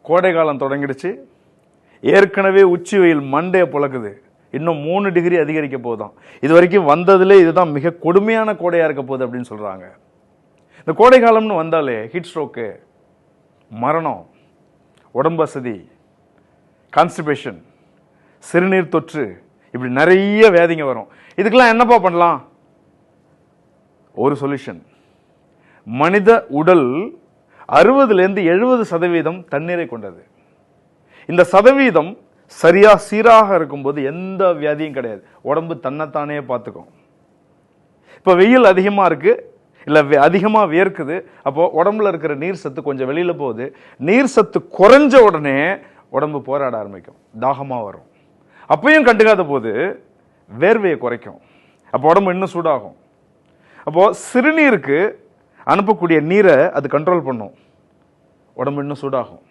கோடை காலம் தொடங்கிடுச்சு. ஏற்கனவே உச்சி வெயில் மண்டையை புழக்குது. இன்னும் 3 டிகிரி அதிகரிக்க போதும். இது வரைக்கும் வந்ததுல இதுதான் மிக கொடுமையான கோடையா இருக்க போகுது அப்படின்னு சொல்றாங்க. இந்த கோடை காலம்னு வந்தாலே ஹீட் ஸ்ட்ரோக்கு, மரணம், உடம்பு அசதி, கான்ஸ்டிபேஷன், சிறுநீர் தொற்று, இப்படி நிறைய வியாதிங்க வரும். இதுக்கெல்லாம் என்னப்பா பண்ணலாம்? ஒரு சொல்யூஷன். மனித உடல் 60லேருந்து 70% தண்ணீரை கொண்டது. இந்த சதவீதம் சரியா சீராக இருக்கும்போது எந்த வியாதியும் கிடையாது. உடம்பு தன்னைத்தானே பார்த்துக்கும். இப்போ வெயில் அதிகமா இருக்கு, இல்லை அதிகமா வியர்க்குது, அப்போ உடம்புல இருக்கிற நீர் சத்து கொஞ்சம் வெளியில போகுது. நீர் சத்து குறைஞ்ச உடனே உடம்பு போராட ஆரம்பிக்கும், தாகமா வரும். அப்பயும் கண்டுக்காத போது வேர்வையை குறைக்கும், அப்போ உடம்பு இன்னும் சூடாகும். அப்போ சிறுநீருக்கு அனுப்பக்கூடிய நீரை அது கண்ட்ரோல் பண்ணும், உடம்பு இன்னும் சூடாகும்.